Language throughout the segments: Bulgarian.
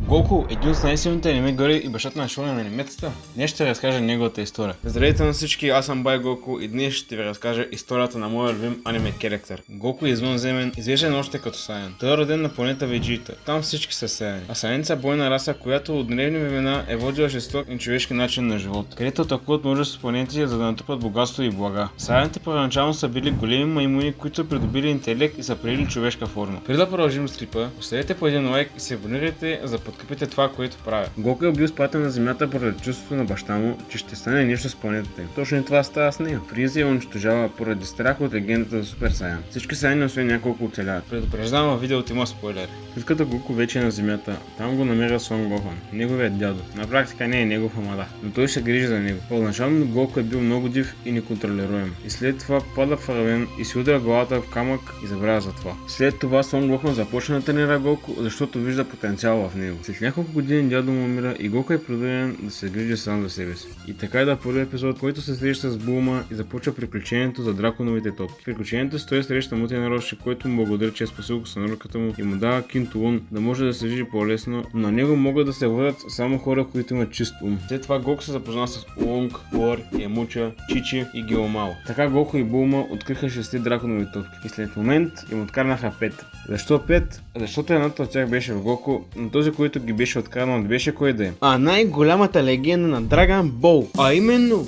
Гоку, един от най-силните аниме герои и бащата на шоуна на аниметата, днес ще разкажа неговата история. Здравейте на всички, аз съм Бай Гоку и днес ще ви разкажа историята на моя любим аниме керактер. Гоку е извънземен, известен още като Саян. Той е роден на планета Веджита. Там всички са Саяни. А Саяните са бойна раса, която от древни времена е водила жесток и човешки начин на живот, където атакуват множество планети, за да натрупат богатство и блага. Саяните първоначално са били големи маймуни, които са придобили интелект и са приели човешка форма. Преди да продължим с клипа, оставете по един лайк и се абонирайте, за да подкрепите това, което правя. Гоку е бил спратен на Земята поради чувството на баща му, че ще стане нещо с планетата им. Точно и това става с нея. Фриза я унищожава поради страх от легендата за Супер Саян. Всички Саяни, освен няколко, оцеляват. Предупреждавам, във видеото има спойлери. След като Гоку вече е на Земята, там го намеря Сон Гохан, неговият дядо. На практика не е негов, ама да, но той се грижи за него. Първоначално Гоку е бил много див и неконтролируем. И след това пада в равен и си удря главата в камък и забравя за това. След това Сон Гохан започна да тренира Гоку, защото вижда потенциал в него. След няколко години дядо му умира и Гоку е принуден да се грижи сам за себе си. И така е да първи епизод, който се среща с Булма и започва приключението за драконовите топки. Приключението с той среща Мутен Роши, който му благодари, че е спасил косънурката му и му дава Кинтулун да може да се движи по-лесно, но на него могат да се водят само хора, които имат чист ум. След това Гоку се запозна с Уонг, Лор, Ямуча, Чичи и Геомао. Така Гоку и Булма откриха 6 драконови топки и след момент им откарнаха 5. Защо 5? Защото едната от тях беше в Гоку, но този, който ги беше откарнал, не беше кой да е, а най-голямата легенда на Драгон Бол, а именно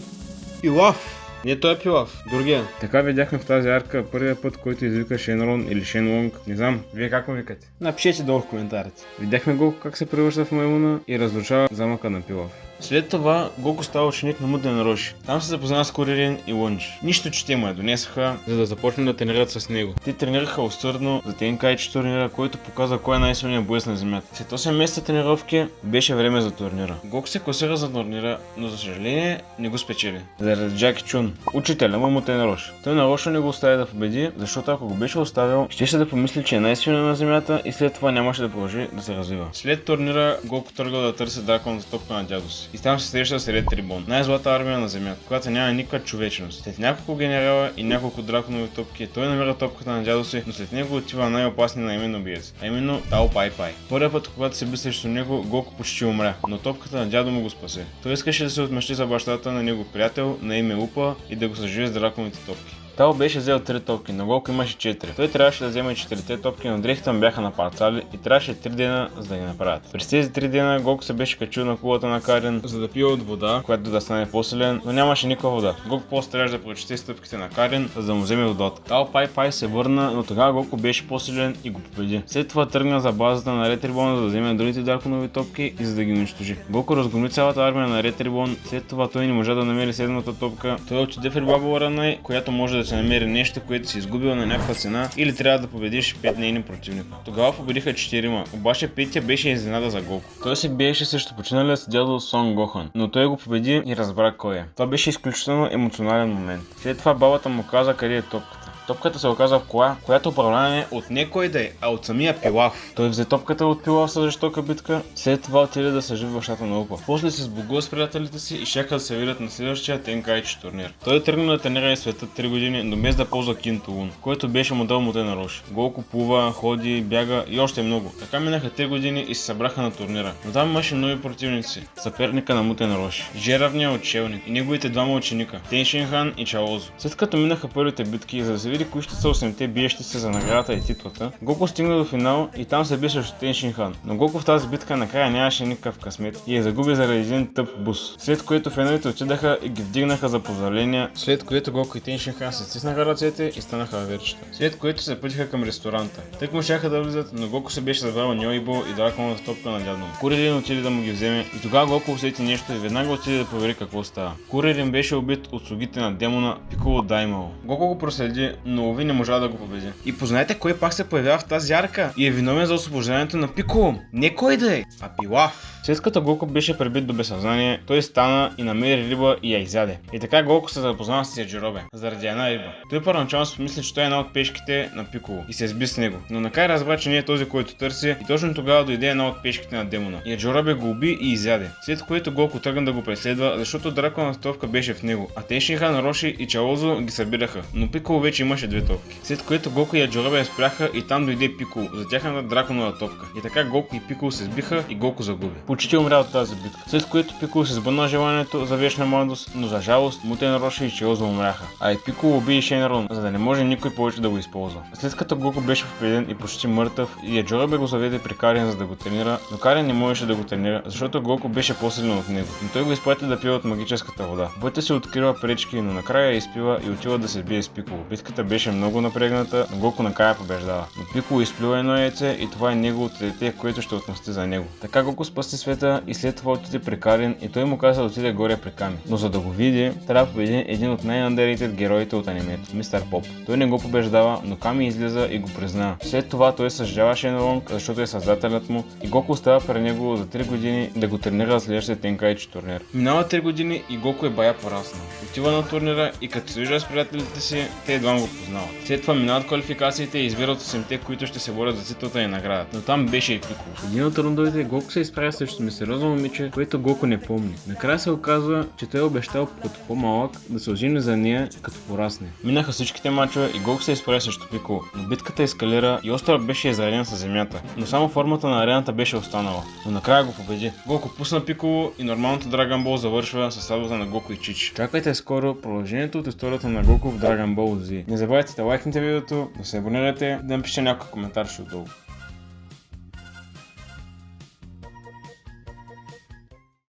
Пилав. Не, той е Пилав, другия. Така видяхме в тази арка първия път, който извика Шенрон или Шенлонг. Не знам, вие как му викате? Напишете долу в коментарите. Видяхме Гоку как се превръща в маймуна и разрушава замъка на Пилав. След това Гоку става ученик на Мутен Роши. Там се запознава с Куририн и Лънч. Нищо, че те му я донесоха, за да започне да тренират с него. Те тренираха усърдно за Тенкайчи турнира, който показва кой е най-силният боец на Земята. След 8 месеца тренировки беше време за турнира. Гоку се класира за турнира, но за съжаление не го спечели. Заради Джаки Чун, учителя му Мутен Роши. Той нарочно не го остави да победи, защото ако го беше оставил, щеше да помисли, че е най-силният на Земята и след това нямаше да продължи да се развива. След турнира Гоку тръгва да търси драконата топка на дядо си. И там се среща с Ред Трибон, най-злата армия на Земята, която няма никаква човечност. След няколко генерала и няколко драконови топки, той намира топката на дядо си, но след него отива най-опасният наимен убиец, а именно Тао Пай Пай. Първият път, когато се би срещу него, Гоку почти умря, но топката на дядо му го спасе. Той искаше да се отмъщи за бащата на него приятел на име Упа и да го съживи с драконовите топки. Тао беше взел 3 топки, но Гоку имаше 4. Той трябваше да вземе 4 топки, но дрехите му бяха на парцали и трябваше 3 дена за да ги направят. През тези 3 дена Гоку се беше качил на кулата на Карен, за да пие от вода, която да стане по-силен, но нямаше никаква вода. Гоку просто трябваше да прочете стъпките на Карен, за да му вземе водата. Тао Пай Пай се върна, но тогава Гоку беше по-силен и го победи. След това тръгна за базата на Ред Трибон, за да вземе другите драконови топки и за да ги унищожи. Гоку разгромни цялата армия на Ред Трибон, след това той не можа да намери седмата топка. Той отиде в Рибабо Ранай, която може да се намери нещо, което си изгубил на някаква цена, или трябва да победиш 5 нейни противника. Тогава победиха 4, обаче петия беше изненада за Гоку. Той се биеше срещу починалия си дядо Сон Гохан, но той го победи и разбра кой е. Това беше изключително емоционален момент. След това бабата му каза къде е топката. Топката се оказа в кола, която управляне от не кой да е, а от самия Пилав. Той взе топката от Пилав с жестока битка, след това отиде да съживи бащата на Упа. После се сбогува с приятелите си и чака да се видят на следващия Тенкайчи турнир. Той тръгна да тренира и света 3 години, но без да ползва Кинтулун, който беше модел Мутен Роши. Гоку плува, ходи, бяга и още много. Така минаха 3 години и се събраха на турнира. Но там имаше нови противници. Съперника на Мутен Роши, Жеравния отшелник и неговите двама ученика, Теншин Хан и Чаозо. След като минаха първите битки, за да се види кои ще са 8-те биещи се за наградата и титлата, Гоку стигна до финал и там се би срещу Теншин Хан. Но Гоку в тази битка накрая нямаше никакъв късмет и я загуби заради един тъп бус. След което феновете отидаха и ги вдигнаха за поздравления, след което Гоку и Теншин Хан се стиснаха ръцете и станаха верчета. След което се пътиха към ресторанта. Тък му щяха да влизат, но Гоку се беше забравил Ньойбо и драконовата топка на дядо му. Куририн отиде да му ги вземе и тогава Гоку усети нещо и веднага отиде да провери какво става. Куририн беше убит от слугите на демона Пиколо Даймао. Гоку го проследи, но не можа да го победи. И познаете кой пак се появява в тази арка и е виновен за освобождането на Пиколо. Не кой да е, а Пилав. След като Гоку беше пребит до безсъзнание, той стана и намери риба и я изяде. И така Гоку се запозна с Яджиробе, заради една риба. Той първоначално си мисли, че той е една от пешките на Пиколо и се сби с него, но накрая разбра, че не е този, който търси, и точно тогава дойде една от пешките на демона. Яджиробе го уби и изяде, след което Гоку тръгна да го преследва, защото драконовата топка беше в него, а Теншихан, Роши и Чалозо ги събираха, но Пиколо вече имаше две топки. След което Гоку и Яджиробе я спряха и там дойде Пиколо за тяхната драконова топка. И така Гоку и Пиколо се сбиха и Гоку загуби. Почти умря от тази битка, след което Пиколо се сбъдна желанието за вечна младост, но за жалост Мутен, Роши и Чалозо умряха, а и Пиколо уби и Шенрон, за да не може никой повече да го използва. След като Гоку беше победен и почти мъртъв, и Яджиробе го заведе при Карен, за да го тренира, но Карен не можеше да го тренира, защото Гоку беше по-силен от него, но той го изпрати да пие от магическата вода. В пътя се открива пречки, но накрая я изпива и отива да се бие с Пиколо. Битката беше много напрегната, но Гоку накрая побеждава. Но Пиколо изплюва едно яйце и това е неговото дете, което ще отмъсти за него. Така Гоку спаси света и след това отиде при Карен и той му каза да отиде горе при Ками. Но за да го види, трябва да победи един от най-underrated героите от анимето, Мистер Поп. Той не го побеждава, но Ками излиза и го признава. След това той съжалява Шенлонг, защото е създателят му, и Гоку остава при него за 3 години да го тренира следващия Тенкайчи турнир. Минава 3 години и Гоку е бая пораснал. Отива на турнира и като се вижда с приятелите си, те едва го познават. След това минават квалификациите и избират 8-те, които ще се борят за титлата и наградата. Но там беше и Пиколо. В един от рундовете Гоку се изправя срещу мистериозно момиче, което Гоку не помни. Накрая се оказва, че той е обещал като по-малък да се ожени за нея като порасне. Минаха всичките мачове и Гоку се изправя срещу Пиколо, но битката ескалира и островът беше изреден с земята, но само формата на арената беше останала. Но накрая го победи. Гоку пусна Пиколо и нормалното Dragon Ball завършва със сватбата на Гоку и Чичи. Чакайте скоро продължението от историята на Гоку в Dragon Ball Z. Не забравяйте да лайкнете видеото, да се абонирате, да напишете някой коментар отдолу.